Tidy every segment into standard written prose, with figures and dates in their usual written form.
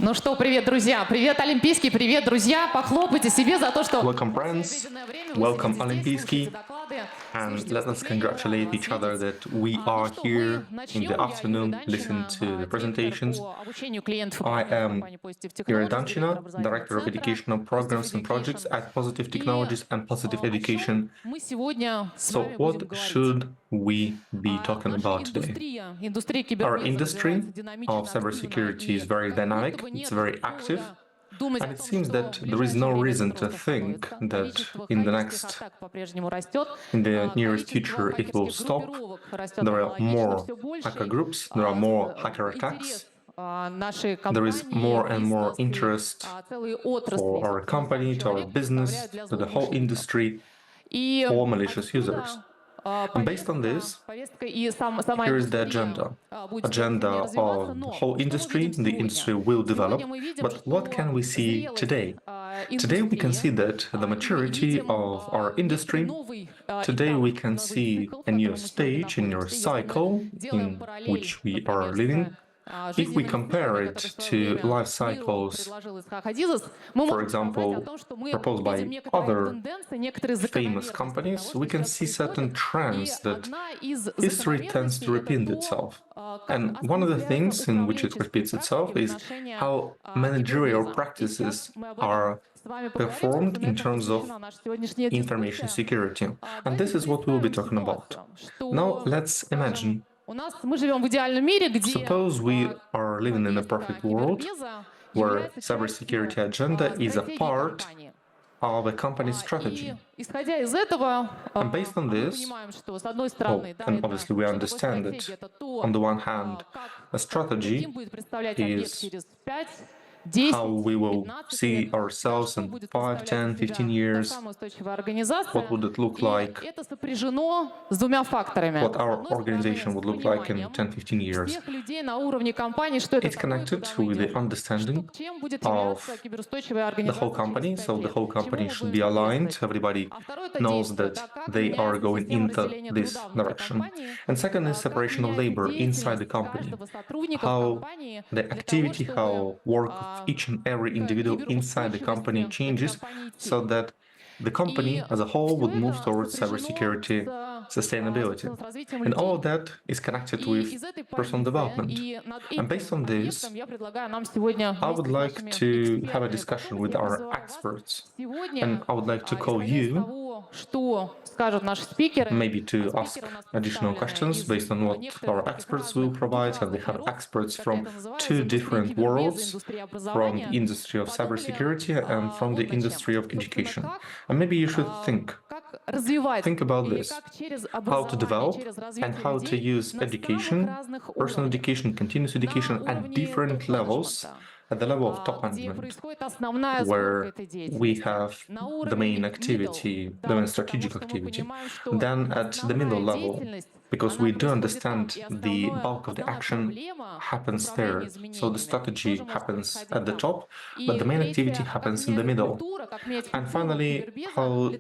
Ну что, привет, друзья! Привет, Олимпийский! Привет, друзья! Похлопайте себе за то, что... Welcome, friends. Welcome, Олимпийский. And let us congratulate each other that we are here in the afternoon, listen to the presentations. I am Yuliya Danchina, Director of Educational Programs and Projects at Positive Technologies and Positive Education. So what should we be talking about today? Our industry of cybersecurity is very dynamic, it's very active, and it seems that there is no reason to think that in the nearest future it will stop. There are more hacker groups, there are more hacker attacks, there is more and more interest for our company, to our business, to the whole industry, for malicious users. And based on this, here is the agenda of the whole industry. The industry will develop, but what can we see today? Today we can see that the maturity of our industry, today we can see a new stage, a new cycle in which we are living. If we compare it to life cycles, for example, proposed by other famous companies, we can see certain trends that history tends to repeat itself. And one of the things in which it repeats itself is how managerial practices are performed in terms of information security. And this is what we'll be talking about. Now, let's imagine. Suppose we are living in a perfect world where cybersecurity agenda is a part of a company's strategy. And based on this, and obviously we understand that on the one hand, a strategy is how we will see ourselves in 5, 10, 15 years, what would it look like, what our organization would look like in 10, 15 years. It's connected with the understanding of the whole company, so the whole company should be aligned, everybody knows that they are going into this direction. And second is separation of labor inside the company, how the activity, how work each and every individual inside the company changes so that the company as a whole would move towards cybersecurity sustainability. And all of that is connected with personal development. And based on this, I would like to have a discussion with our experts. And I would like to call you, maybe to ask additional questions based on what our experts will provide. And we have experts from two different worlds, from the industry of cybersecurity and from the industry of education. And maybe you should think about this, how to develop and how to use education, personal education, continuous education at different levels, at the level of top management, where we have the main activity, the main strategic activity, then at the middle level, because we do understand the bulk of the action happens there. So the strategy happens at the top, but the main activity happens in the middle. And finally, how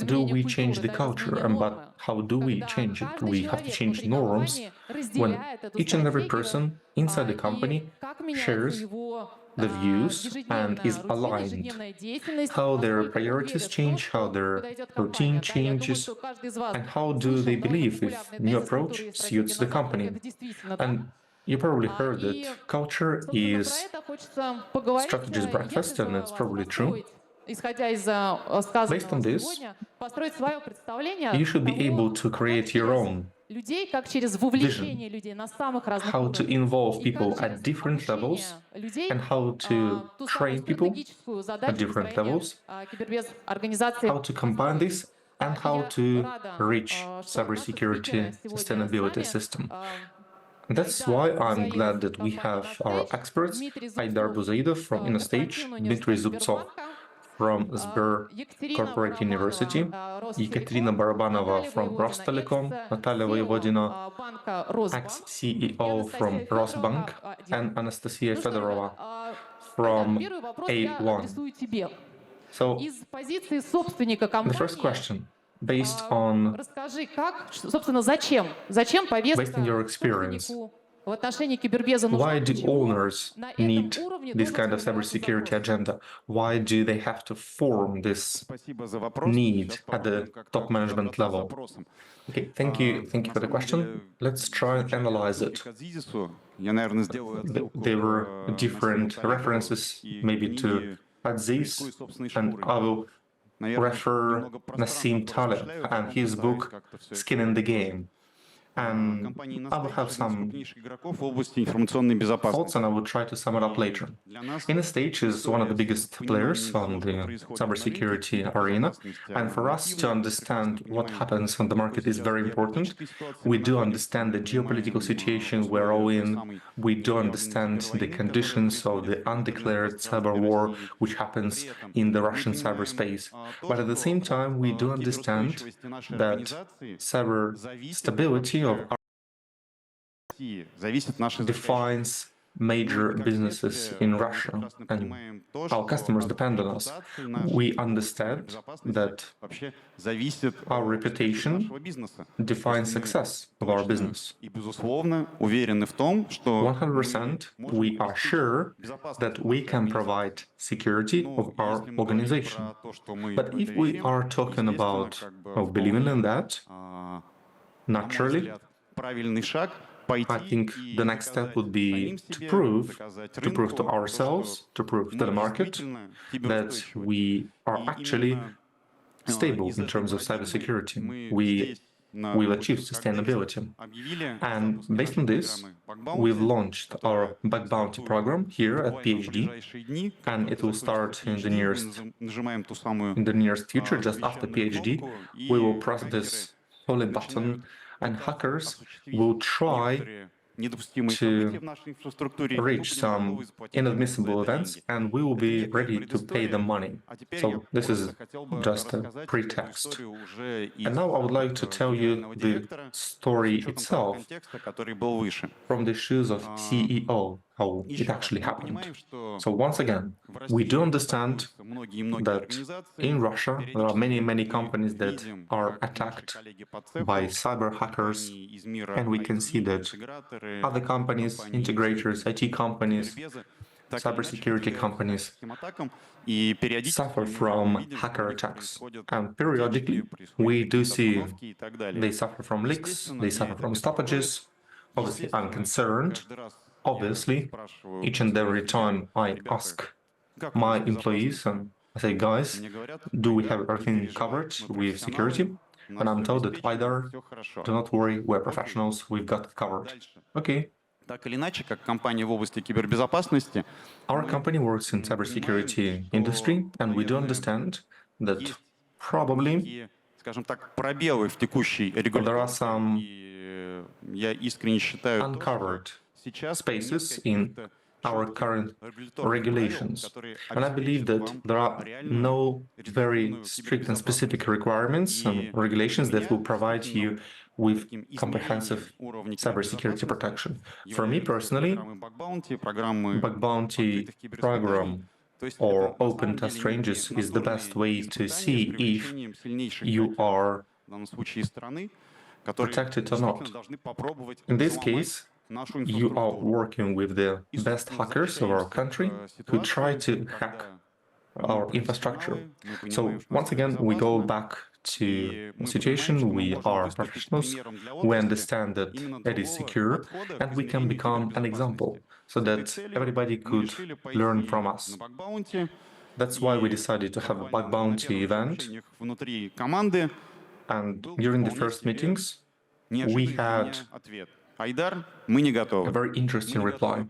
do we change the culture? But how do we change it? We have to change norms when each and every person inside the company shares the views and is aligned, how their priorities change, how their routine changes, and how do they believe if new approach suits the company. And you probably heard that culture is strategy's breakfast, and it's probably true. Based on this, you should be able to create your own vision, how to involve people at different levels and how to train people at different levels, how to combine this and how to reach cybersecurity sustainability system. And that's why I'm glad that we have our experts, Aydar Guzairov from Innostage, Dmitry Zubstov from Sberbank Corporate University, Ekaterina Barabanova from Rostelecom, Natalia Voevodina, ex-CEO from Rostelecom, and Anastasiya Fedorova from A1. So, the first question, based on your experience, Why do owners need this kind of cybersecurity agenda? Why do they have to form this need at the top management level? Okay, thank you for the question. Let's try and analyze it. There were different references maybe to Aziz, and I will refer Nassim Taleb and his book Skin in the Game. And I will have some thoughts and I will try to sum it up later. Innostage is one of the biggest players on the cybersecurity arena, and for us to understand what happens on the market is very important. We do understand the geopolitical situation we're all in, we do understand the conditions of the undeclared cyber war which happens in the Russian cyberspace. But at the same time, we do understand that cyber stability of defines major businesses in Russia, and our customers depend on us. We understand that our reputation defines success of our business. 100% we are sure that we can provide security of our organization. But if we are talking about believing in that, naturally, I think the next step would be to prove to ourselves, to prove to the market that we are actually stable in terms of cybersecurity. We will achieve sustainability. And based on this, we've launched our Bug Bounty program here at PhD, and it will start in the nearest future, just after PhD. We will press this holy button, and hackers will try to reach some inadmissible events, and we will be ready to pay them money. So this is just a pretext. And now I would like to tell you the story itself from the shoes of CEO, how it actually happened. So once again, we do understand that in Russia there are many companies that are attacked by cyber hackers, and we can see that other companies, integrators, IT companies, cybersecurity companies suffer from hacker attacks. And periodically, we do see they suffer from leaks, they suffer from stoppages. Obviously, I'm concerned. Obviously, each and every time I ask my employees, and I say, guys, do we have everything covered with security? And I'm told that Aydar, do not worry, we're professionals, we've got it covered. Okay. Our company works in cybersecurity industry, and we do understand that probably there are some uncovered spaces in our current regulations. And I believe that there are no very strict and specific requirements and regulations that will provide you with comprehensive cybersecurity protection. For me personally, Bug Bounty program or open test ranges is the best way to see if you are protected or not. In this case, you are working with the best hackers of our country who try to hack our infrastructure. So once again, we go back to the situation. We are professionals. We understand that it is secure, and we can become an example so that everybody could learn from us. That's why we decided to have a Bug Bounty event. And during the first meetings, we had a very interesting reply.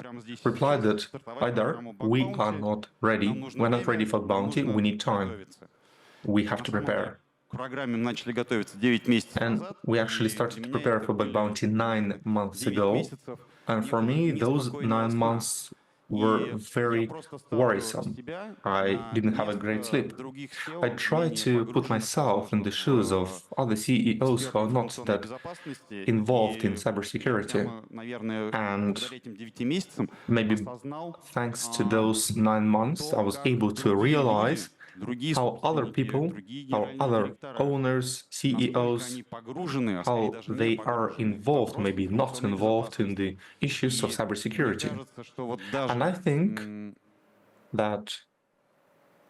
Reply that, Aydar, we are not ready. We're not ready for bounty. We need time. We have to prepare. And we actually started to prepare for Bug Bounty 9 months ago. And for me, those 9 months were very worrisome. I didn't have a great sleep. I tried to put myself in the shoes of other CEOs who are not that involved in cybersecurity. And maybe thanks to those 9 months, I was able to realize how other people, how other owners, CEOs, how they are involved, maybe not involved in the issues of cybersecurity. And I think that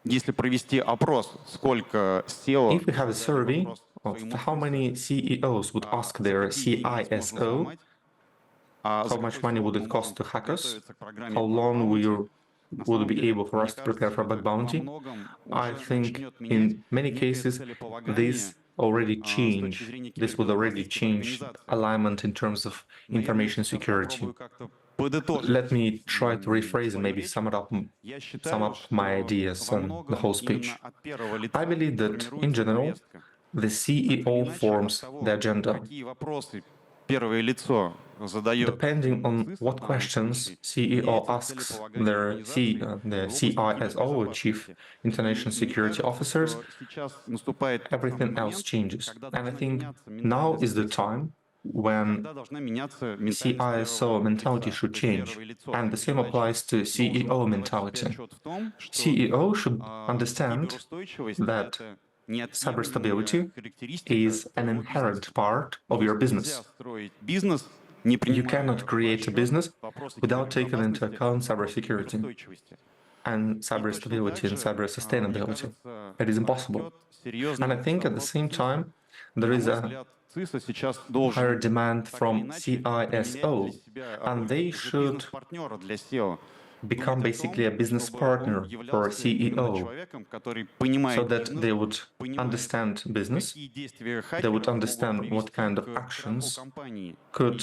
Если провести опрос, сколько SEO if we have a survey of how many CEOs would ask their CISO, how much money would it cost to hack us, how long would be able for us to prepare for a bug bounty, I think in many cases this would already change alignment in terms of information security. Let me try to rephrase and maybe sum up my ideas on the whole speech. I believe that, in general, the CEO forms the agenda. Depending on what questions CEO asks the CISO, Chief Information Security Officers, everything else changes. And I think now is the time when CISO mentality should change, and the same applies to CEO mentality. CEO should understand that cyber stability is an inherent part of your business. You cannot create a business without taking into account cybersecurity and cyber stability and cyber sustainability. It is impossible. And I think at the same time, there is a higher demand from CISO, and they should become basically a business partner for a CEO, so that they would understand business, they would understand what kind of actions could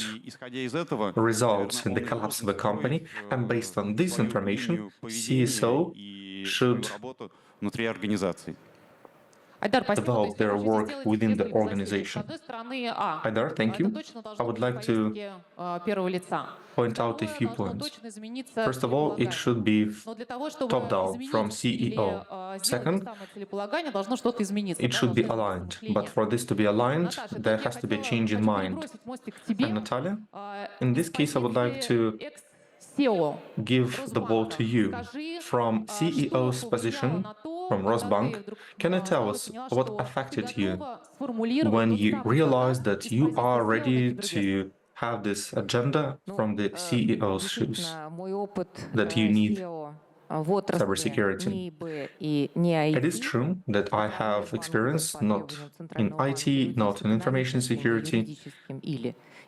result in the collapse of a company, and based on this information, CISO should develop their work within the organization. Aydar, thank you. I would like to point out a few points. First of all, it should be top-down from CEO. Second, it should be aligned. But for this to be aligned, there has to be a change in mind. And Natalia, in this case, I would like to give the ball to you. From CEO's position, from Rosbank, can you tell us what affected you when you realized that you are ready to have this agenda from the CEO's shoes, that you need cybersecurity? It is true that I have experience not in IT, not in information security.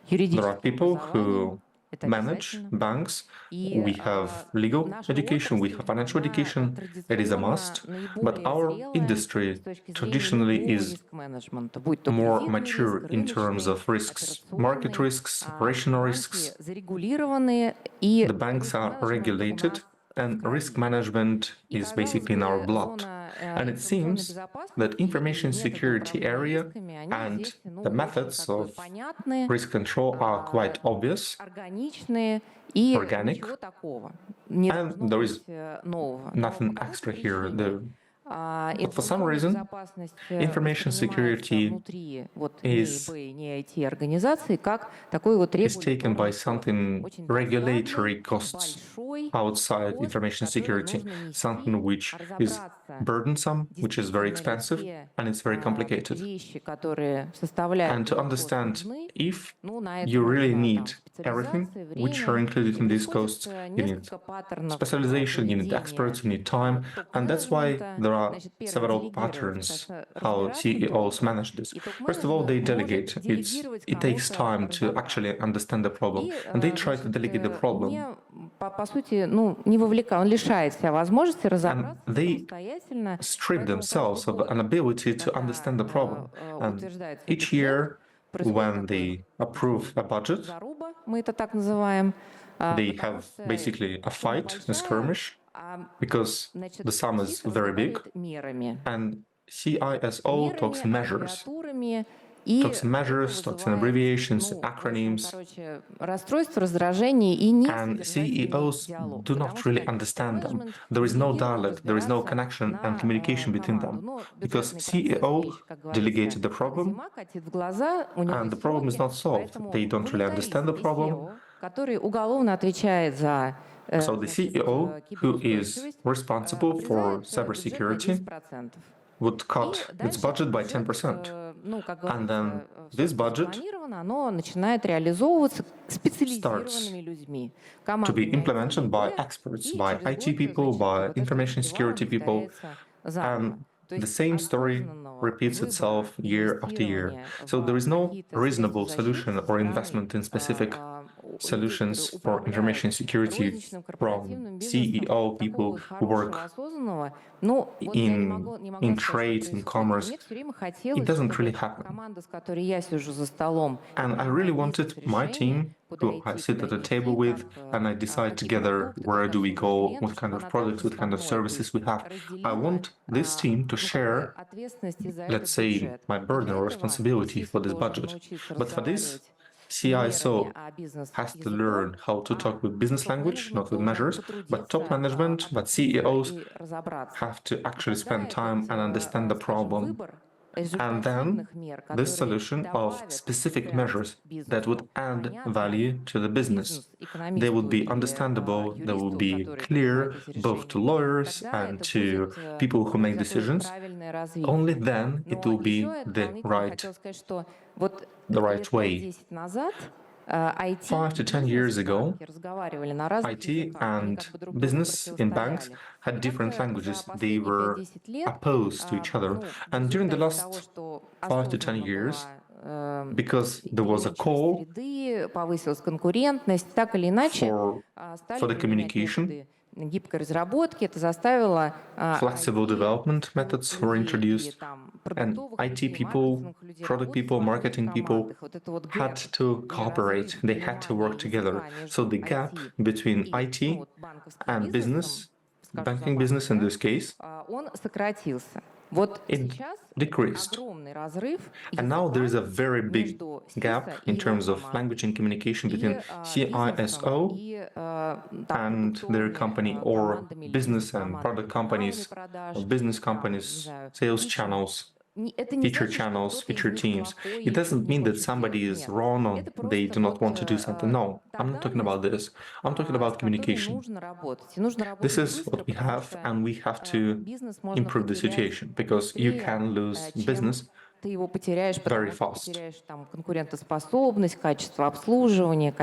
There are people who manage banks, we have legal education, we have financial education, it is a must, but our industry traditionally is more mature in terms of risks, market risks, operational risks. The banks are regulated, and risk management is basically in our blood. And it seems that information security area and the methods of risk control are quite obvious, organic, and there is nothing extra here. But for some reason, information security is taken by something regulatory costs outside information security, something which is burdensome, which is very expensive, and it's very complicated. And to understand if you really need everything which are included in these costs, you need specialization, you need experts, you need time, and that's why there are several patterns how CEOs manage this. First of all, they delegate. It takes time to actually understand the problem, and they try to delegate the problem. And they strip themselves of an ability to understand the problem. And each year, when they approve a budget, they have basically a fight, a skirmish, because the sum is very big, and CISO talks in measures. Talks in measures, talks in abbreviations, acronyms, and CEOs do not really understand them. There is no dialogue, there is no connection and communication between them, because CEO delegated the problem, and the problem is not solved. They don't really understand the problem, который уголовно отвечает за So the CEO, who is responsible for cybersecurity, would cut its budget by 10%. And then this budget оно начинает реализовываться специализированными людьми. to be implemented by experts, by IT people, by information security people, and the same story repeats itself year after year. So there is no reasonable solution or investment in specific solutions for information security from CEO people who work in trade, in commerce. It doesn't really happen. And I really wanted my team, who I sit at a table with, and I decide together where do we go, what kind of products, what kind of services we have. I want this team to share, let's say, my burden or responsibility for this budget. But for this, CISO has to learn how to talk with business language, not with measures, but top management, but CEOs have to actually spend time and understand the problem. And then this solution of specific measures that would add value to the business. They would be understandable, they would be clear both to lawyers and to people who make decisions. Only then it will be the right way. 5 to 10 years ago, IT and business in banks had different languages. They were opposed to each other. And during the last 5 to 10 years, because there was a call for the communication, flexible development methods were introduced, and IT people, product people, marketing people had to cooperate. They had to work together. So the gap between IT and business, banking business in this case, it decreased. And now there is a very big gap in terms of language and communication between CISO and their company, or business and product companies, or business companies, sales channels, feature channels, feature teams. It doesn't mean that somebody is wrong or they do not want to do something. No, I'm not talking about this. I'm talking about communication. This is what we have, and we have to improve the situation, because you can lose business very fast.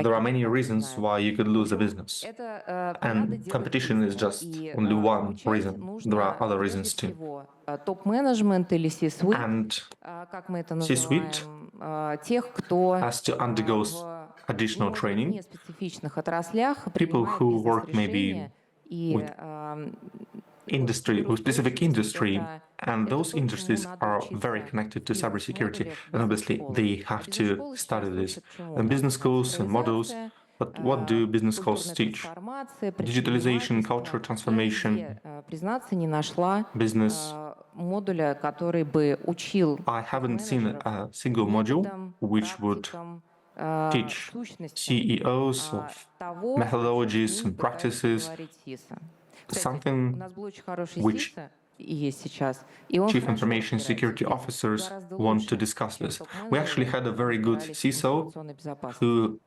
There are many reasons why you could lose a business, and competition is just only one reason. There are other reasons too. And C-suite has to undergo additional training. People who work maybe with industry, with specific industry, and those industries are very connected to cybersecurity, and obviously they have to study this in business schools and models. But what do business schools teach? Digitalization, cultural transformation, business. I haven't seen a single module which would teach CEOs of methodologies and practices, something which Chief Information Security Officers want to discuss this. We actually had a very good CISO who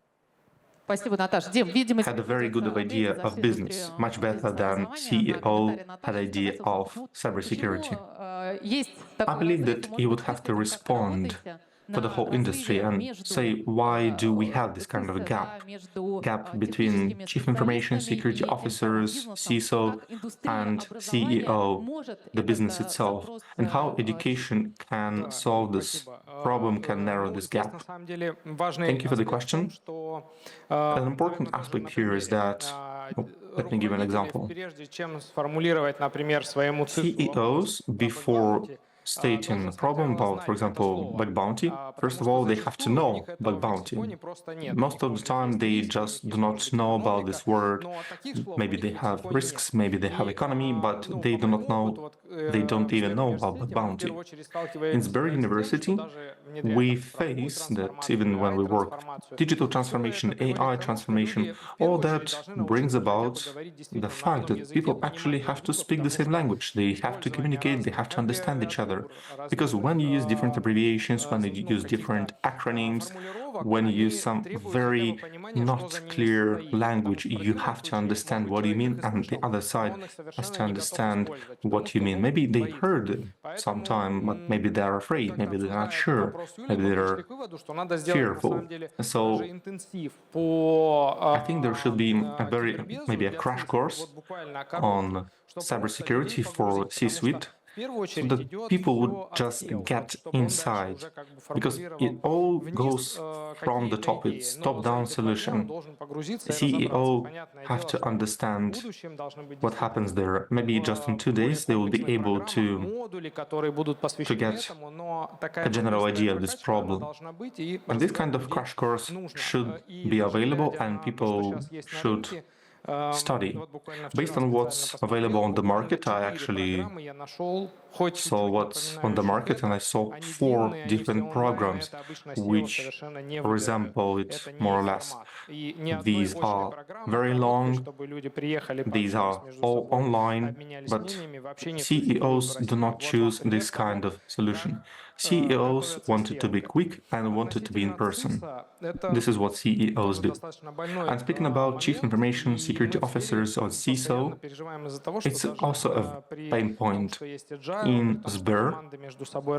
had a very good idea of business, much better than CEO had idea of cybersecurity. I believe that he would have to respond for the whole industry and say, why do we have this kind of a gap between Chief Information Security Officers, CISO, and CEO, the business itself, and how education can solve this problem, can narrow this gap. Thank you for the question. An important aspect here is that, let me give an example. CEOs, before stating a problem about, for example, bug bounty, first of all, they have to know bug bounty. Most of the time, they just do not know about this word. Maybe they have risks, maybe they have economy, but they do not know, they don't even know about bug bounty. In Sberbank University, we face that even when we work digital transformation, AI transformation, all that brings about the fact that people actually have to speak the same language. They have to communicate, they have to understand each other. other. Because when you use different abbreviations, when you use different acronyms, when you use some very not clear language, you have to understand what you mean, and the other side has to understand what you mean. Maybe they heard it sometime, but maybe they're afraid, maybe they're not sure, maybe they're fearful. So I think there should be maybe a crash course on cybersecurity for C-suite, so that people would just get inside, because it all goes from the top. It's top-down solution. The CEO have to understand what happens there. Maybe just in 2 days they will be able to get a general idea of this problem. And this kind of crash course should be available, and people should study. Based on what's available on the market, I actually saw what's on the market, and I saw 4 different programs which resemble it more or less. These are very long, these are all online, but CEOs do not choose this kind of solution. CEOs wanted to be quick and wanted to be in person. This is what CEOs do. And speaking about Chief Information Security Officers, or CISO, it's also a pain point in Sber.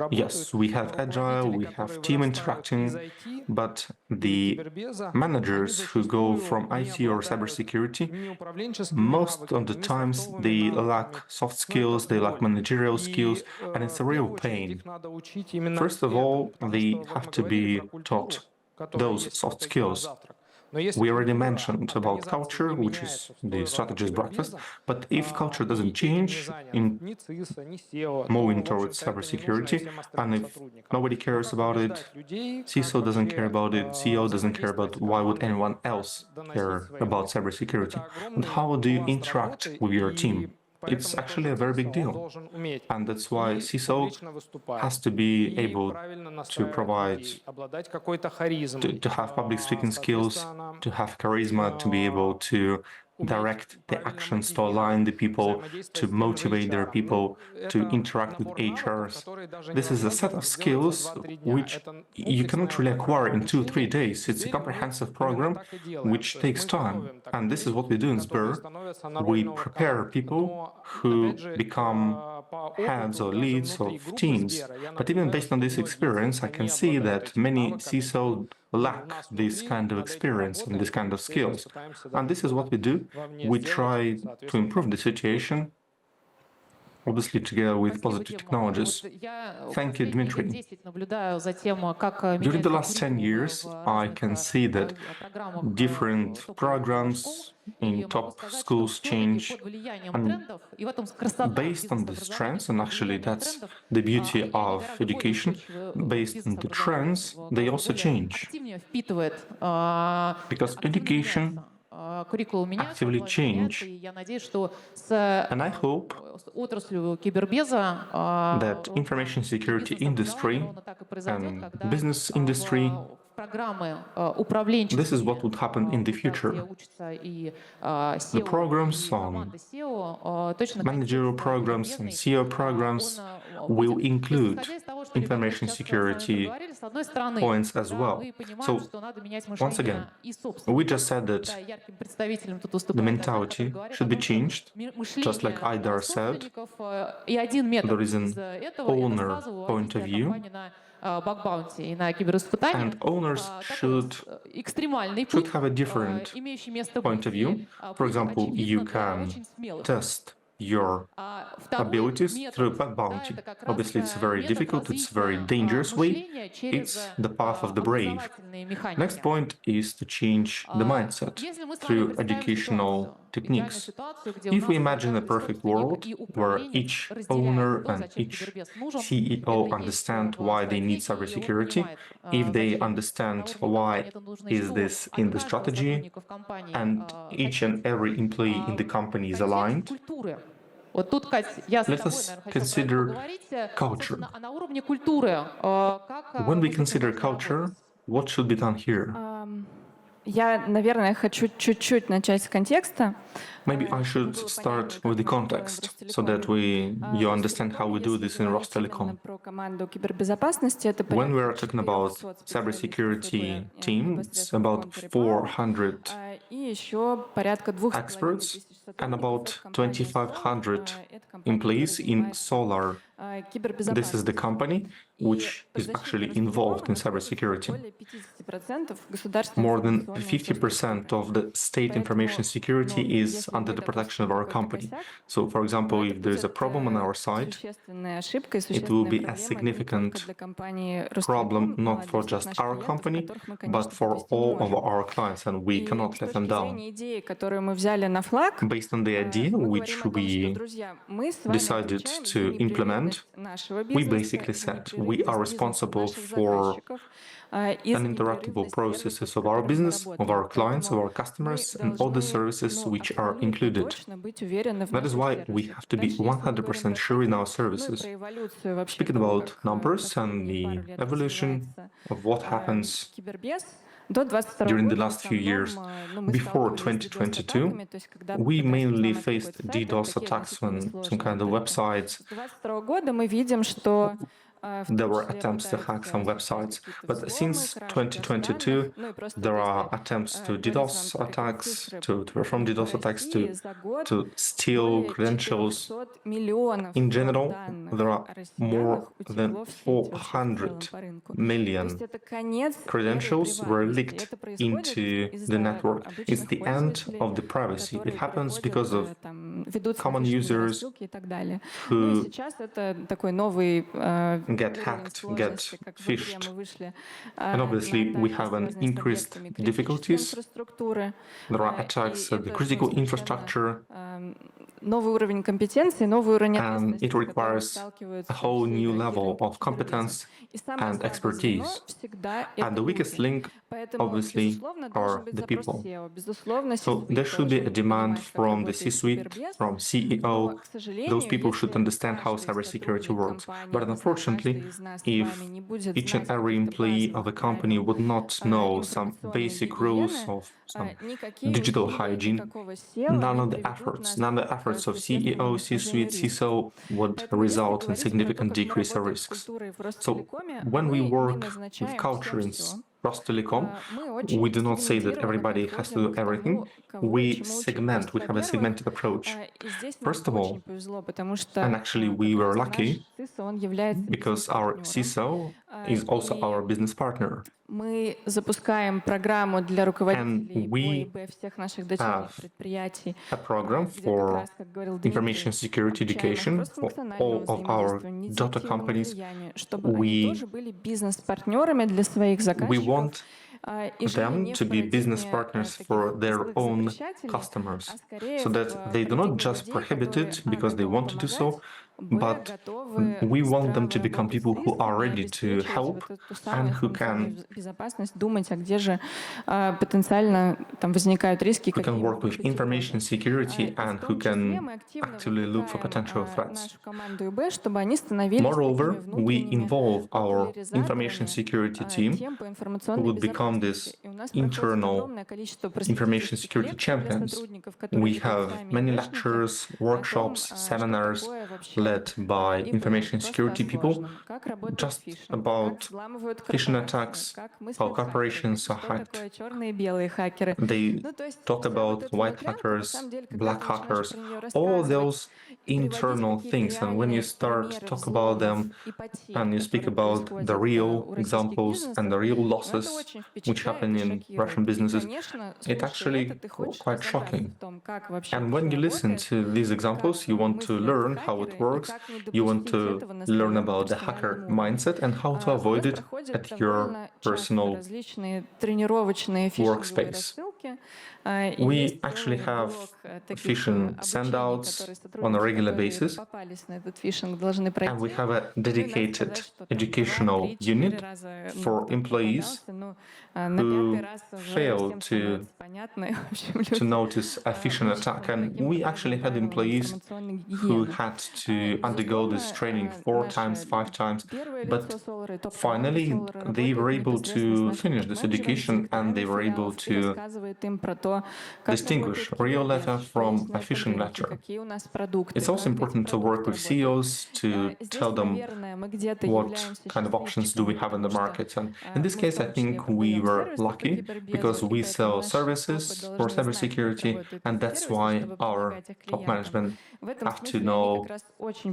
Yes, we have agile, we have team interacting, but the managers who go from IT or cybersecurity, most of the times they lack soft skills, they lack managerial skills, and it's a real pain. First of all, they have to be taught those soft skills. We already mentioned about culture, which is the strategy's breakfast, but if culture doesn't change in moving towards cybersecurity, and if nobody cares about it, CISO doesn't care about it, CEO doesn't care about it, why would anyone else care about cybersecurity? And how do you interact with your team? It's actually a very big deal, and that's why CISO has to be able to provide, to have public speaking skills, to have charisma, to be able to direct the actions, to align the people, to motivate their people, to interact with HRs. This is a set of skills which you cannot really acquire in 2-3 days. It's a comprehensive program which takes time. And this is what we do in Sber. We prepare people who become heads or leads of teams. But even based on this experience, I can see that many CISO lack this kind of experience and this kind of skills. And this is what we do. We try to improve the situation, obviously together with positive technologies. Thank you, Dmitry. During the last 10 years, I can see that different programs in top schools change, and based on these trends, and actually that's the beauty of education, based on the trends, they also change. Because education actively change, and I hope that information security industry and business industry, this is what would happen in the future. The programs on managerial programs and CEO programs will include information security points as well. So, once again, we just said that the mentality should be changed, just like Aydar said. There is an owner point of view, and owners should have a different point of view. For example, you can test your abilities through bug bounty. Obviously, it's very difficult, it's a very dangerous way. It's the path of the brave. Next point is to change the mindset through educational techniques. If we imagine a perfect world where each owner and each CEO understand why they need cybersecurity, if they understand why is this in the strategy, and each and every employee in the company is aligned, let us consider culture. When we consider culture, what should be done here? Я, наверное, хочу чуть-чуть начать с контекста. Maybe I should start with the context so that you understand how we do this in Rostelecom. Про команду кибербезопасности это When we are порядка talking about 400 cybersecurity специалистов team, it's about 400 и еще порядка 2,5 experts тысяч and about сотрудников компании 2,500 это компания, employees которая in занимается Solar. This is the кибербезопасностью. company which is actually involved in cybersecurity. Более 50% государственной More than информационной 50% of the state information security is under the protection of our company. So, for example, if there is a problem on our side, it will be a significant problem not for just our company, but for all of our clients, and we cannot let them down. Based on the idea which we decided to implement, we basically said we are responsible for uninterruptible processes of our business, of our clients, of our customers, and all the services which are included. That is why we have to be 100% sure in our services. Speaking about numbers and the evolution of what happens during the last few years, before 2022, we mainly faced DDoS attacks when some kind of websites. There were attempts to hack some websites, but since 2022, there are attempts to DDoS attacks, to perform DDoS attacks, to steal credentials. In general, there are more than 400 million credentials were leaked into the network. It's the end of the privacy. It happens because of common users who get hacked, get phished. And obviously, we have an increased difficulties. There are attacks at the critical infrastructure. And it requires a whole new level of competence and expertise. And the weakest link, obviously, are the people. So there should be a demand from the C-suite, from CEO. Those people should understand how cybersecurity works. But unfortunately, if each and every employee of a company would not know some basic rules of some digital hygiene, none of the efforts of CEO, C-suite, CISO would result in significant decrease of risks. So when we work with culture in Rostelecom, we do not say that everybody has to do everything. We have a segmented approach. First of all, and actually we were lucky because our CISO is also our business partner. Мы запускаем программу для руководителей ОИБ всех наших дочерних предприятий. A program for information security education for all of our daughter companies. We want them to be business partners for their own customers, so that they do not just prohibit it because they want to do so, but we want them to become people who are ready to help and who can work with information security and who can actively look for potential threats. Moreover, we involve our information security team, who would become this internal information security champions. We have many lectures, workshops, seminars led by information security people just about phishing attacks, how corporations are hacked. They talk about white hackers, black hackers, all those internal things. And when you start to talk about them and you speak about the real examples and the real losses which happen in Russian businesses, it's actually quite shocking. And when you listen to these examples, you want to learn how it works, you want to learn about the hacker mindset and how to avoid it at your personal workspace. We actually have phishing sendouts on a regular basis, and we have a dedicated educational unit for employees who fail to notice a phishing attack. And we actually had employees who had to undergo this training 4 times, 5 times, but finally they were able to finish this education and they were able to distinguish real letter from a phishing letter. It's also important to work with CEOs to tell them what kind of options do we have in the market. And in this case, I think we were lucky because we sell services for cybersecurity, and that's why our top management have to know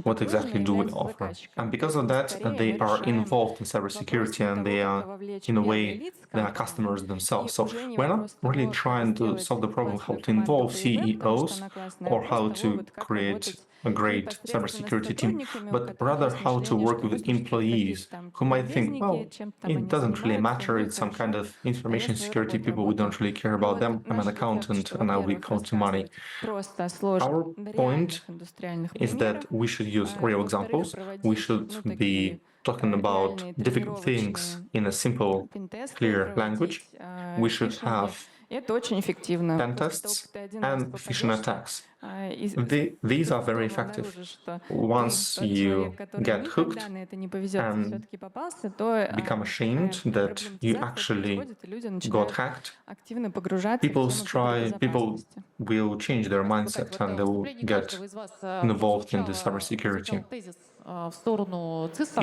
what exactly do we offer. And because of that, they are involved in cybersecurity and they are, in a way, they are customers themselves. So we're not really trying to solve the problem how to involve CEOs or how to create a great cybersecurity team, but rather how to work with employees who might think, well, it doesn't really matter, it's some kind of information security people, we don't really care about them, I'm an accountant and I'll be counting money. Our point is that we should use real examples, we should be talking about difficult things in a simple, clear language, we should have pen tests and phishing attacks. These are very effective. Once you get hooked and become ashamed that you actually got hacked, people will change their mindset and they will get involved in the cybersecurity.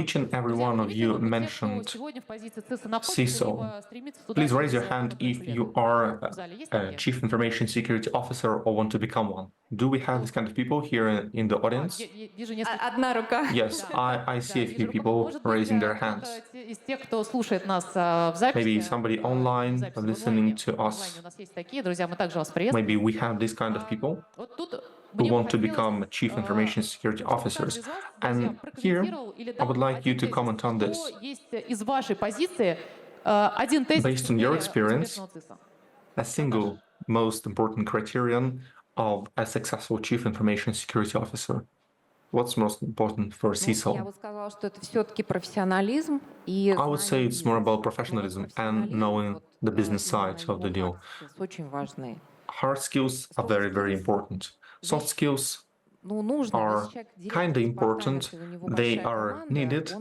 Each and every one of you mentioned CISO. Please raise your hand if you are a Chief Information Security Officer or want to become one. Do we have this kind of people here in the audience? Yes, I see a few people raising their hands. Maybe somebody online listening to us. Maybe we have this kind of people who want to become Chief Information Security Officers. And here, I would like you to comment on this. Based on your experience, a single most important criterion of a successful Chief Information Security Officer. What's most important for CISO? I would say it's more about professionalism and knowing the business side of the deal. Hard skills are very, very important. Soft skills are kind of important, they are needed,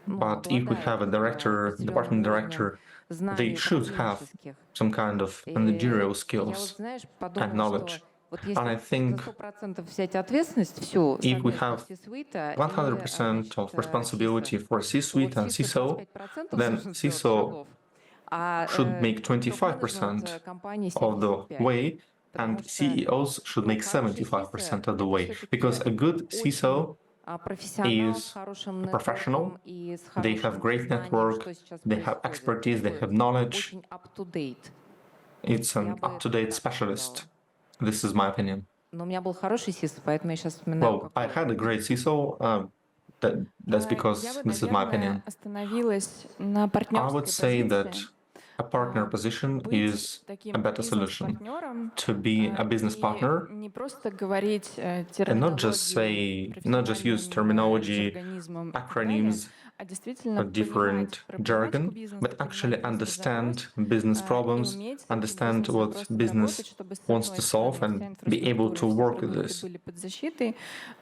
but if we have a director, department director, they should have some kind of managerial skills and knowledge. And I think if we have 100% of responsibility for C-suite and CISO, then CISO should make 25% of the way, and CEOs should make 75% of the way. Because a good CISO is a professional, they have great network, they have expertise, they have knowledge. It's an up-to-date specialist. This is my opinion. Well, I had a great CISO, that's because this is my opinion. I would say that a partner position is a better solution. To be a business partner and not just use terminology, acronyms, a different jargon, but actually understand business problems, understand what business wants to solve and be able to work with this.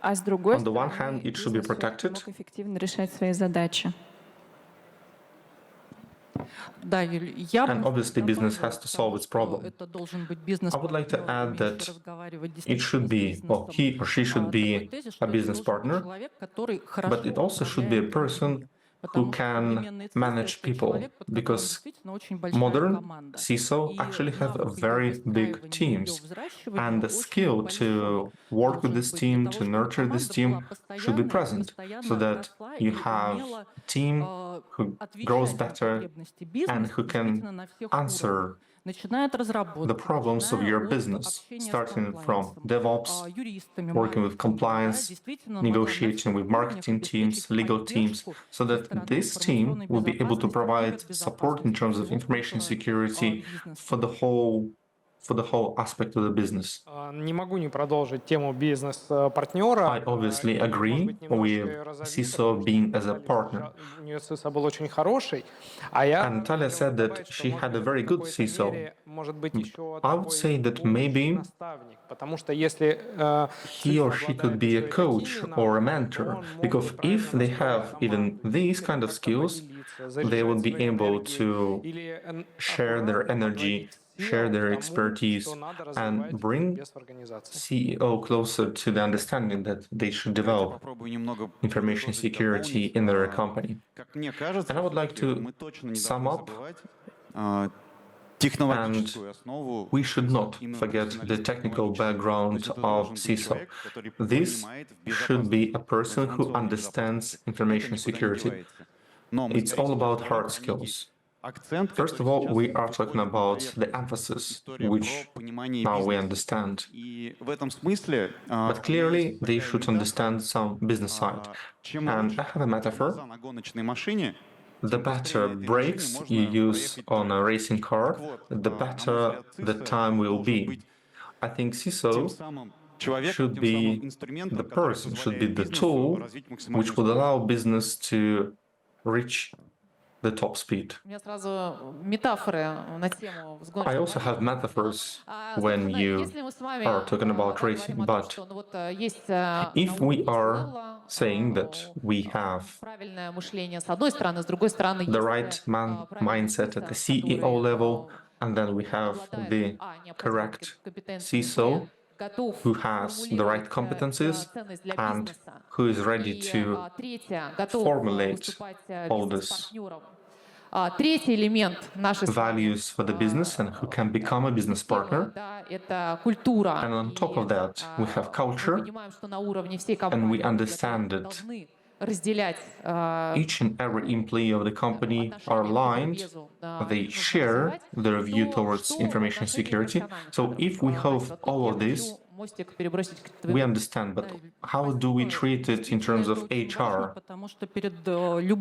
On the one hand, it should be protected. And obviously business has to solve its problem. I would like to add that it should be, well, he or she should be a business partner, but it also should be a person who can manage people, because modern CISO actually have very big teams, and the skill to work with this team, to nurture this team should be present, so that you have a team who grows better and who can answer the problems of your business, starting from DevOps, working with compliance, negotiating with marketing teams, legal teams, so that this team will be able to provide support in terms of information security for the whole aspect of the business. Не могу не продолжить тему бизнес-партнера. I obviously agree with CISO being as a partner. У нее CISO был очень хороший, а я... And Natalia said that she had a very good CISO. Может быть, еще I would say that maybe наставник, потому что если he or she could be a coach or a mentor, because if they have even these kind of skills, they would be able to share their energy, share their expertise, and bring CEO closer to the understanding that they should develop information security in their company. And I would like to sum up, and we should not forget the technical background of CISO. This should be a person who understands information security. It's all about hard skills. First of all, we are talking about the emphasis, which now we understand. But clearly, they should understand some business side. And I have a metaphor. The better brakes you use on a racing car, the better the time will be. I think CISO should be the person, should be the tool which would allow business to reach the top speed. I also have metaphors when you are talking about racing, but if we are saying that we have the right mindset at the CEO level, and then we have the correct CISO, who has the right competencies and who is ready to formulate all this values for the business and who can become a business partner. And on top of that, we have culture, and we understand that each and every employee of the company are aligned, they share their view towards information security. So if we have all of this, we understand, but how do we treat it in terms of HR?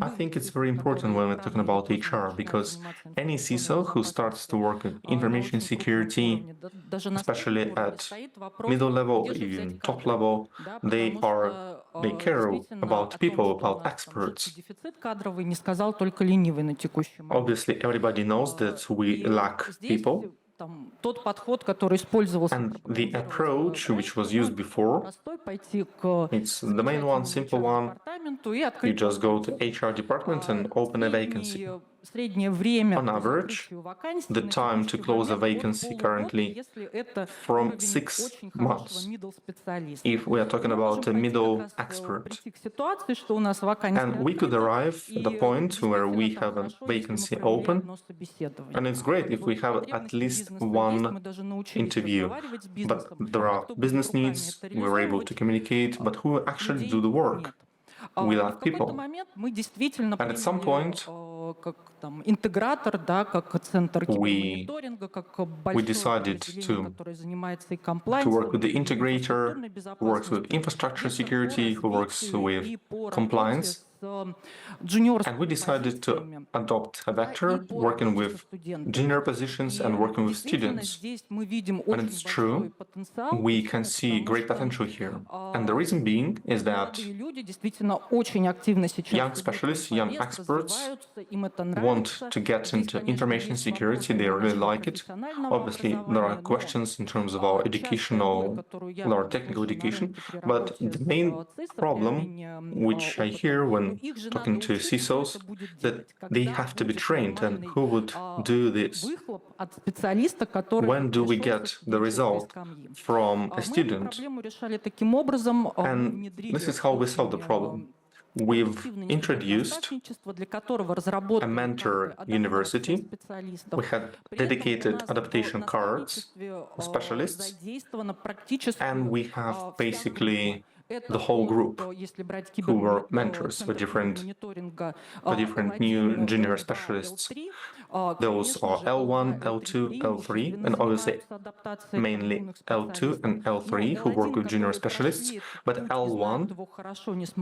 I think it's very important when we're talking about HR, because any CISO who starts to work in information security, especially at middle level, even top level, they care about people, about experts. Obviously, everybody knows that we lack people. And the approach which was used before, it's the main one, simple one. You just go to HR department and open a vacancy. On average, the time to close a vacancy currently from 6 months, if we are talking about a middle expert. And we could arrive at the point where we have a vacancy open, and it's great if we have at least one interview. But there are business needs, we're able to communicate, but who actually do the work? We lack people. And at some point, we decided to work with the integrator who works with infrastructure security, who works with compliance. And we decided to adopt a vector, working with junior positions and working with students. And it's true, we can see great potential here. And the reason being is that young specialists, young experts want to get into information security, they really like it. Obviously, there are questions in terms of our educational, our technical education, but the main problem which I hear when talking to CISOs, that they have to be trained, and who would do this? When do we get the result from a student? And this is how we solve the problem. We've introduced a mentor university. We had dedicated adaptation cards, specialists, and we have basically the whole group who were mentors for different new junior specialists. Those are L1, L2, L3, and obviously mainly L2 and L3 who work with junior specialists, but L1,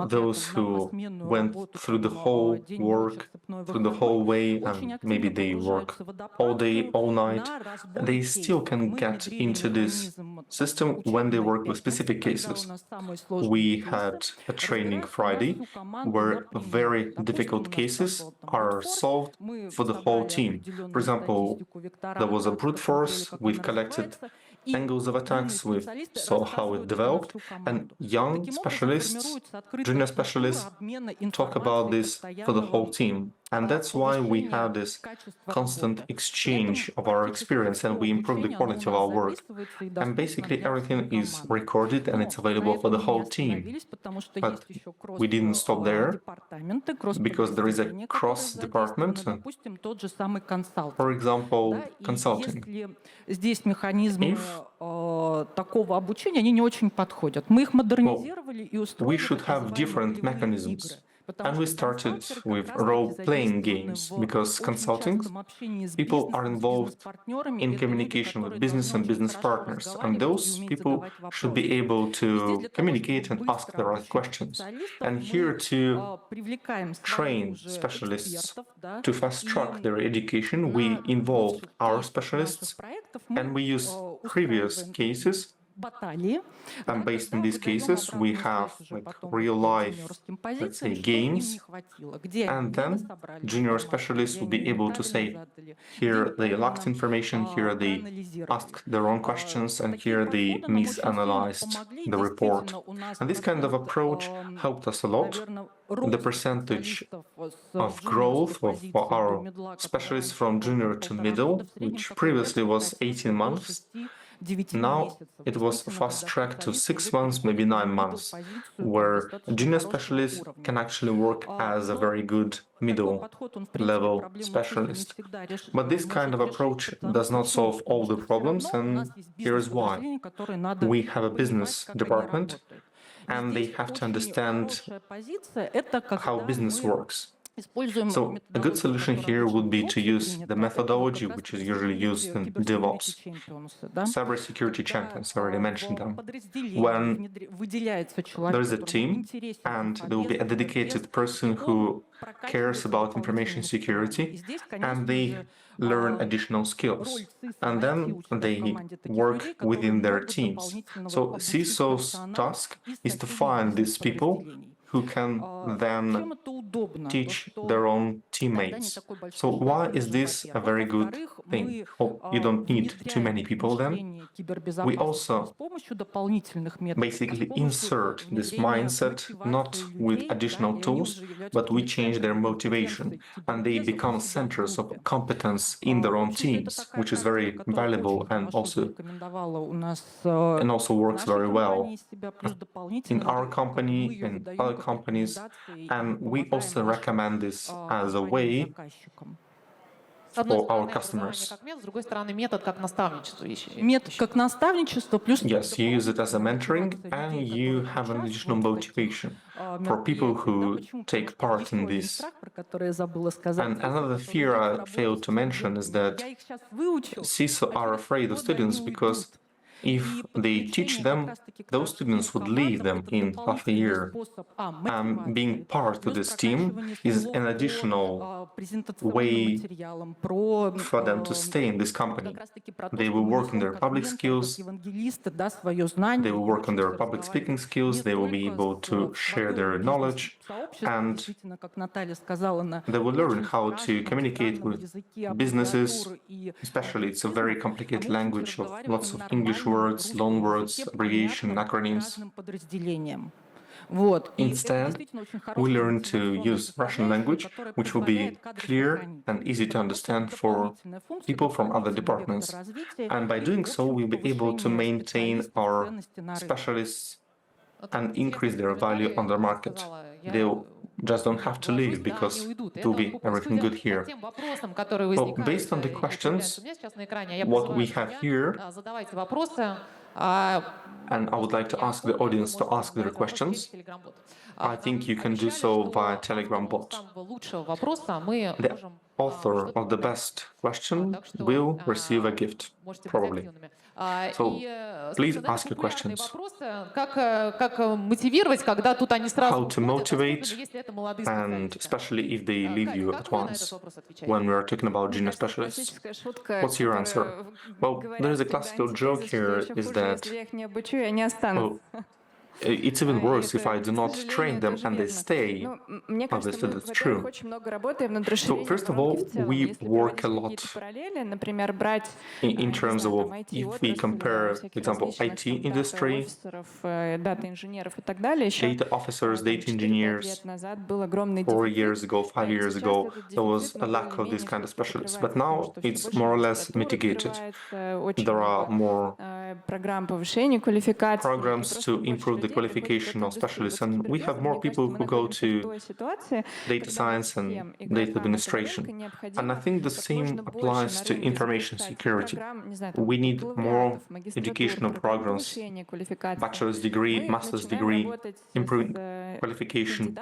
those who went through the whole work, through the whole way, and maybe they work all day, all night, they still can get into this system when they work with specific cases. We had a training Friday where very difficult cases are solved for the whole team. For example, there was a brute force, we've collected angles of attacks, we saw how it developed, and young specialists, junior specialists talk about this for the whole team. And that's why we have this constant exchange of our experience and we improve the quality of our work. And basically everything is recorded and it's available for the whole team. But we didn't stop there because there is a cross-department, for example, consulting. We should have different mechanisms. And we started with role-playing games because consulting people are involved in communication with business and business partners, and those people should be able to communicate and ask the right questions. And here to train specialists to fast-track their education, we involve our specialists and we use previous cases. And based on these cases, we have real-life, let's say, games, and then junior specialists will be able to say, here they lacked information, here they asked the wrong questions, and here they misanalyzed the report. And this kind of approach helped us a lot. The percentage of growth of our specialists from junior to middle, which previously was 18 months, now it was fast-tracked to 6 months, maybe 9 months, where a junior specialist can actually work as a very good middle-level specialist. But this kind of approach does not solve all the problems, and here's why. We have a business department, and they have to understand how business works. So a good solution here would be to use the methodology which is usually used in DevOps. Cybersecurity champions, I already mentioned them. When there is a team and there will be a dedicated person who cares about information security and they learn additional skills and then they work within their teams. So CISO's task is to find these people who can then teach their own teammates. So why is this a very good thing? Oh, you don't need too many people then. We also basically insert this mindset not with additional tools, but we change their motivation and they become centers of competence in their own teams, which is very valuable and also works very well in our company and other companies, and we also recommend this as a way for our customers. Yes, you use it as a mentoring and you have an additional motivation for people who take part in this. And another fear I failed to mention is that CISO are afraid of students because if they teach them, those students would leave them in half a year. Being part of this team is an additional way for them to stay in this company. They will work on their public skills, they will work on their public speaking skills, they will be able to share their knowledge, and they will learn how to communicate with businesses, especially it's a very complicated language of lots of English words, long words, abbreviation, acronyms. Instead, we learn to use Russian language, which will be clear and easy to understand for people from other departments. And by doing so, we'll be able to maintain our specialists and increase their value on the market. They'll just don't have to leave because it will be everything good here. So based on the questions, what we have here, And I would like to ask the audience to ask their questions. I think you can do so via Telegram bot. The author of the best question will receive a gift, probably. So please ask your questions. How to motivate, and especially if they leave you at once, when we are talking about junior specialists. What's your answer? Well, there is a classical joke here, is that, well, it's even worse if I do not train them and they stay. Obviously, that's true. So first of all, we work a lot in terms of, if we compare, for example, IT industry, data officers, data engineers. 4 years ago, 5 years ago, there was a lack of these kind of specialists, but now it's more or less mitigated. There are more programs to improve the qualification of specialists, and we have more people who go to data science and data administration. And I think the same applies to information security. We need more educational programs, bachelor's degree, master's degree, improving qualification,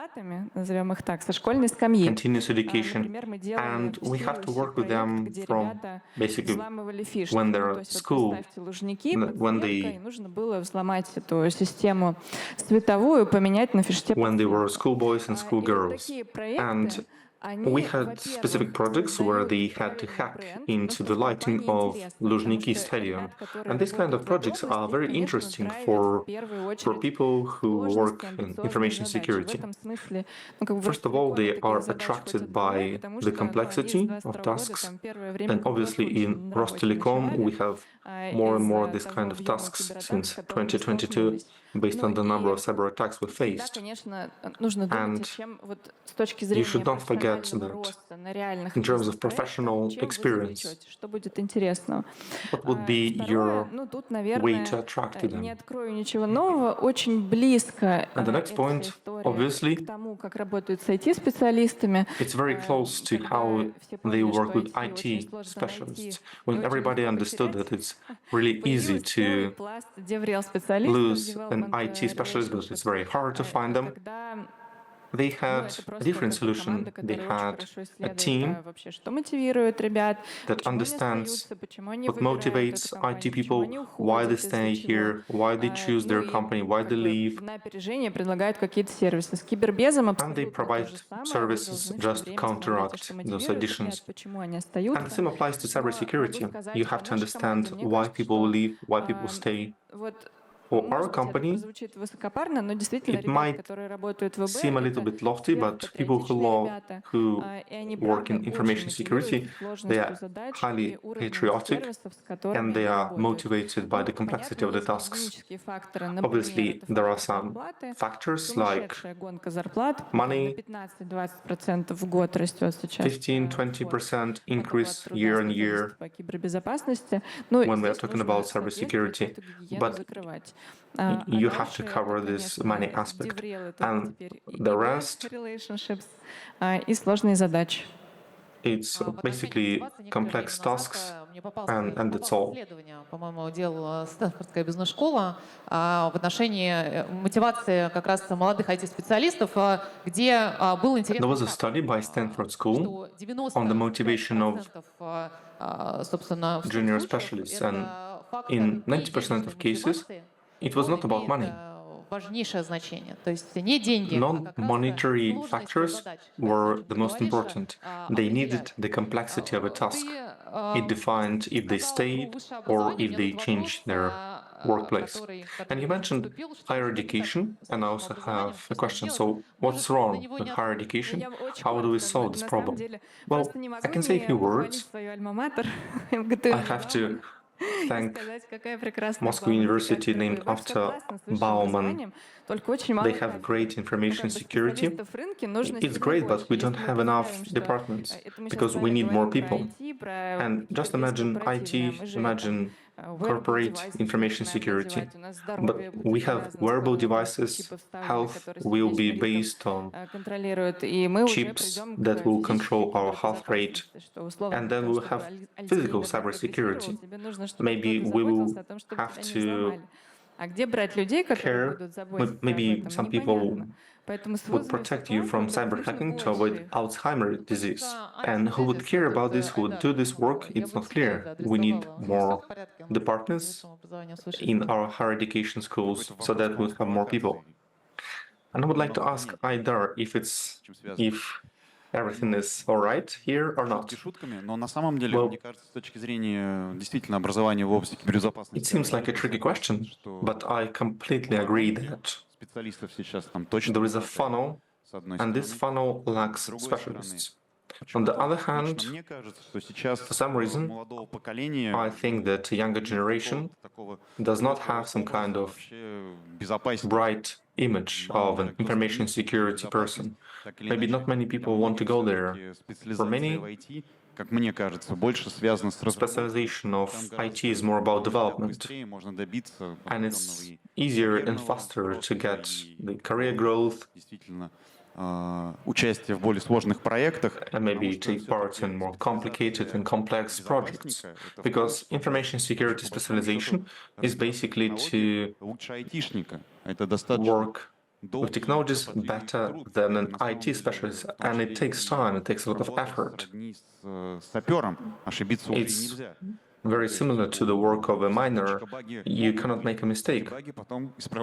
continuous education, and we have to work with them from basically when they're at school, when they were schoolboys and schoolgirls. And we had specific projects where they had to hack into the lighting of Luzhniki Stadium. And these kind of projects are very interesting for people who work in information security. First of all, they are attracted by the complexity of tasks. And obviously in Rostelecom, we have more and more this kind of tasks since 2022, based on the number of cyber attacks we faced. And you should not forget that in terms of professional experience, what would be your way to attract to them? And the next point, obviously, it's very close to how they work with IT specialists. When everybody understood that it's really easy to lose an IT specialist, but it's very hard to find them, they had a different solution. They had a team that understands what motivates IT people, why they stay here, why they choose their company, why they leave. And they provide services just to counteract those additions. And the same applies to cybersecurity. You have to understand why people leave, why people stay. For our company, it might seem a little bit lofty, but people who work in information security, they are highly patriotic and they are motivated by the complexity of the tasks. Obviously, there are some factors like money, 15-20% increase year on year when we are talking about cybersecurity. But you have to cover this money aspect, and the rest, it's basically complex tasks, and that's all. По-моему, делала Стэнфордская бизнес-школа в отношении мотивации как раз молодых IT-специалистов, где был интерес. There was a study by Stanford School on the motivation of junior specialists, and in 90% of cases, it was not about money. Non-monetary factors were the most important. They needed the complexity of a task. It defined if they stayed or if they changed their workplace. And you mentioned higher education, and I also have a question. So what's wrong with higher education? How do we solve this problem? Well, I can say a few words. I have to thank Moscow University, named after Bauman. They have great information security. It's great, but we don't have enough departments because we need more people. And just imagine IT, imagine corporate information security. But we have wearable devices. Health will be based on chips that will control our health rate. And then we'll have physical cybersecurity. Maybe we will have to care. Maybe some people would protect you from cyber hacking to avoid Alzheimer's disease. And who would care about this, who would do this work, it's not clear. We need more departments in our higher education schools so that we'll have more people. And I would like to ask Aydar if everything is all right here or not. Но на самом деле, мне кажется, с точки зрения действительно образования в области кибербезопасности. It seems like a tricky question, but I completely agree that there is a funnel, and this funnel lacks specialists. On the other hand, for some reason, I think that the younger generation does not have some kind of bright image of an information security person. Maybe not many people want to go there. For many, specialization of IT is more about development, and it's easier and faster to get the career growth участие в более сложных проектах, and maybe take part in more complicated and complex projects. Because information security specialization is basically to work with technologies better than an IT specialist, and it takes time, it takes a lot of effort. It's very similar to the work of a miner. You cannot make a mistake.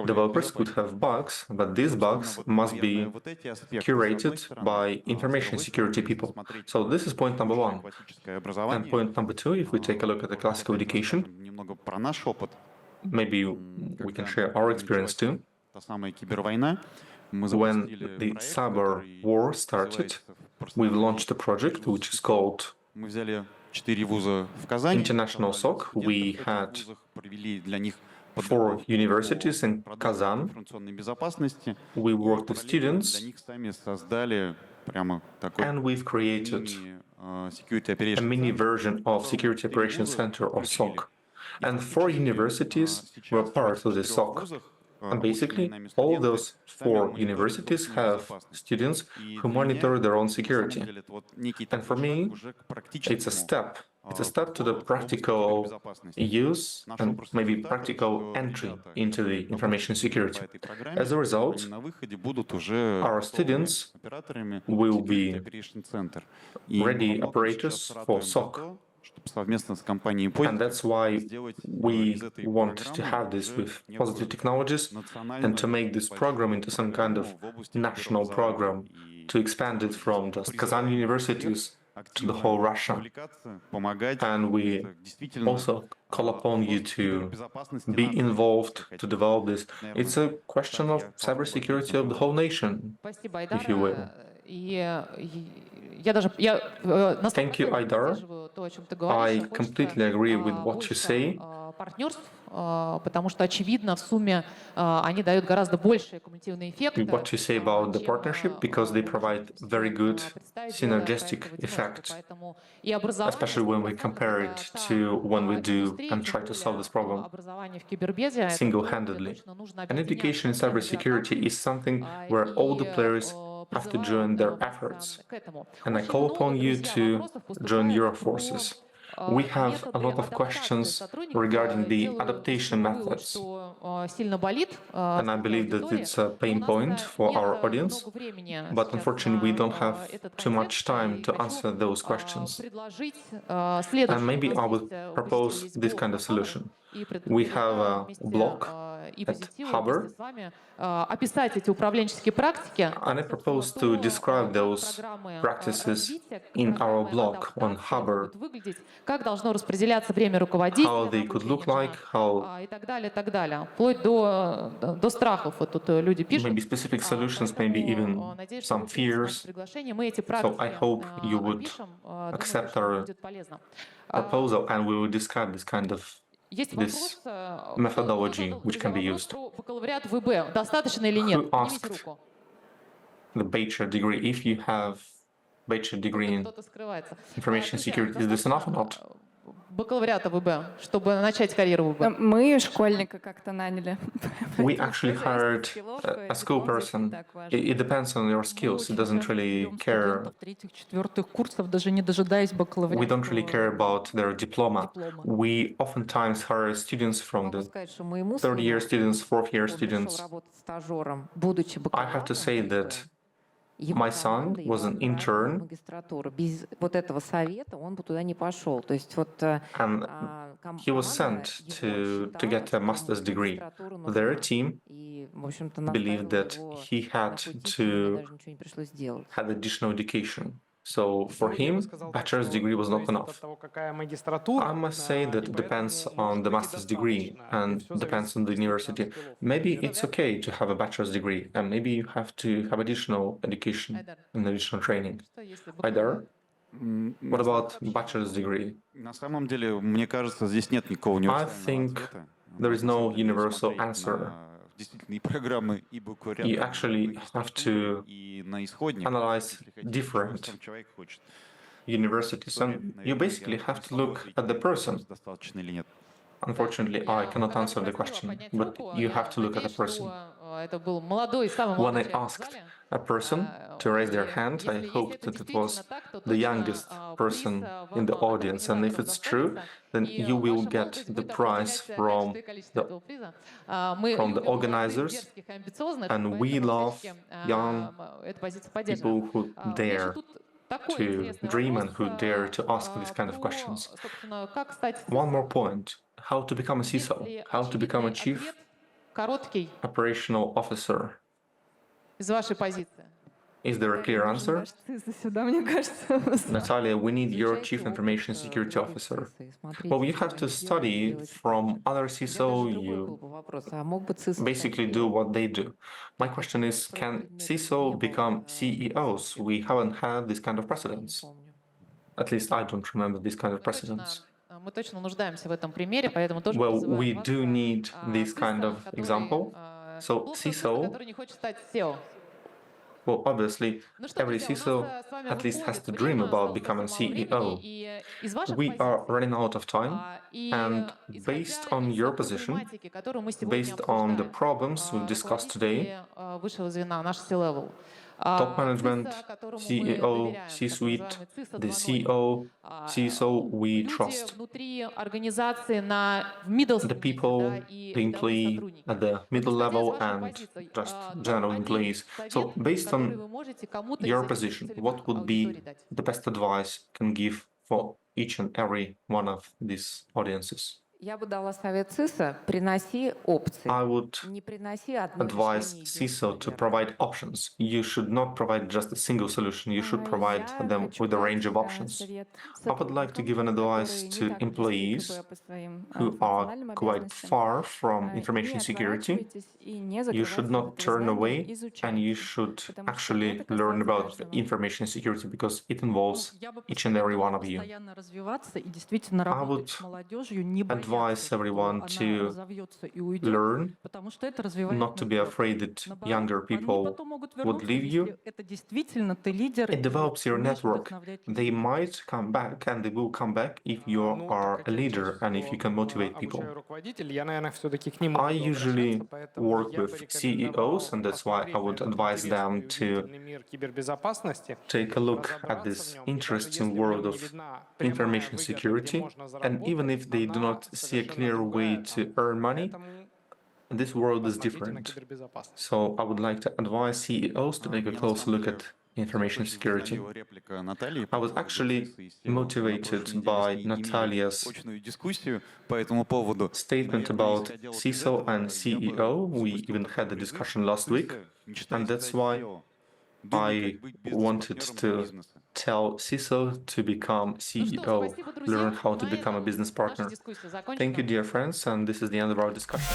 Developers could have bugs, but these bugs must be curated by information security people. So this is point number one. And point number two, if we take a look at the classical education, maybe we can share our experience too. When the cyber war started, we launched a project which is called International SOC. We had 4 universities in Kazan. We worked with students, and we've created a mini version of Security Operations Center, or SOC. And 4 universities were part of the SOC. And basically, all those 4 universities have students who monitor their own security. And for me, it's a step. It's a step to the practical use and maybe practical entry into the information security. As a result, our students will be ready operators for SOC. And that's why we want to have this with positive technologies and to make this program into some kind of national program, to expand it from the Kazan universities to the whole Russia. And we also call upon you to be involved to develop this. It's a question of cybersecurity of the whole nation, if you will. Thank you, Aydar. I completely agree with what you say. Потому что, очевидно, в сумме они дают гораздо большие кумулятивные эффекты. What you say about the partnership, because they provide very good synergistic effect, especially when we compare it to when we do and try to solve this problem single-handedly. And education in cybersecurity is something where all the players have to join their efforts. And I call upon you to join your forces. We have a lot of questions regarding the adaptation methods, and I believe that it's a pain point for our audience, but unfortunately we don't have too much time to answer those questions. And maybe I would propose this kind of solution. We have a blog at Hubber, and I propose to describe those practices in our blog on Hubber, how they could look like, how maybe specific solutions, maybe even some fears. So I hope you would accept our proposal, and we will describe this kind of methodology which can be used. Who asked the bachelor degree? If you have bachelor degree in information security, is this enough or not? бакалавриата ВБ, чтобы начать карьеру ВБ? Мы школьника как-то наняли. We actually hired a school person. It depends on your skills. It doesn't really care. Третьих-четвертых курсов, даже не дожидаясь бакалавриата. We don't really care about their diploma. We oftentimes hire students from the third-year students, fourth-year students. I have to say that my son was an intern, Без вот этого совета он бы туда не пошел. То есть вот and he was sent to get a master's degree. Their team believed that he had to have additional education. So for him, bachelor's degree was not enough. I must say that it depends on the master's degree and depends on the university. Maybe it's okay to have a bachelor's degree, and maybe you have to have additional education and additional training. Aydar, what about bachelor's degree? На самом деле, мне кажется, здесь нет никакого I универсального think ответа. there is no Нужно universal смотреть answer. на действительно и программы, и бакалавриат, You actually have to и на исходник. analyze Если хотите, different что сам человек хочет. universities, and you basically have to look at the person. Достаточно или нет. Unfortunately, I cannot answer the question, but you have to look at the person. Это был молодой, самый When молодой I человек в asked зале. a person to raise their hand, I hoped that it was the youngest person in the audience, and if it's true, then you will get the prize from the organizers, and we love young people who dare to dream and who dare to ask these kind of questions. One more point: how to become a CISO, how to become a chief Короткий operational officer. из вашей позиции. Is there a clear answer? Сюда, мне кажется. Natalia, we need your chief information security officer. Well, you have to study from other CISO, you basically do what they do. My question is, can CISO become CEOs? We haven't had this kind of precedents. At least I don't remember this kind of precedents. Мы точно нуждаемся в этом примере, поэтому тоже Well, призываем we вас, do need this kind of который, example. So глупый, CISO, который не хочет стать SEO. well, obviously, Ну что, every друзья, CISO у нас с вами at least has выходит to dream время, about осталось becoming совсем мало CEO. времени, и из ваших We are позиций, running out of time, и and исходя based из on той your position, проблематики, которую мы сегодня based on the обсуждаем, problems we've discussed today, руководители высшего звена, наш C-level, top management, CISO, которому мы CEO, доверяем, C-suite, так называемый the CISO 2.0, CEO, CISO we люди trust. внутри организации в middle The segment, people, да, и the рядовые employee сотрудники. at the Вот middle исходя из level ваших and позиций, just топ general один employees. совет, So based который on вы можете кому-то из your этих position, целевых what would аудиторий be дать? the best advice you can give for each and every one of these audiences? Я бы дала совет ЦИСа: приноси опции. I would Не приноси одно advise решение CISO to единственное. provide options. You should not provide just a single solution. You should provide them with a range of options. I would like to give an advice to employees who are quite far from information security. You should not turn away, and you should actually learn about information security because it involves each and every one of you. Постоянно развиваться и действительно I работать would с молодежью, не advise бояться, что everyone она to разовьется и уйдет, learn, потому что это развивает not to be нетворк. afraid that Наоборот, younger они people потом могут would вернуться, leave you. если это действительно ты лидер It и develops your умеешь network. вдохновлять They людей. might come back, and they will come back if you are a leader and if you can motivate people. Я, наверное, все-таки к нему I буду usually обращаться, поэтому work я бы with CEOs, and that's why I would advise them to мир кибербезопасности, take a look at this interesting world of information security. And even if they do not see a clear way to earn money, this world is different. So I would like to advise CEOs to take a close look at information security. Реплика Натальи I was actually motivated by Natalia's дискуссию по этому поводу. statement about CISO and CEO. We even had a discussion last week, and that's why I wanted to tell CISO to become CEO, learn how to become a business partner. Thank you, dear friends, and this is the end of our discussion.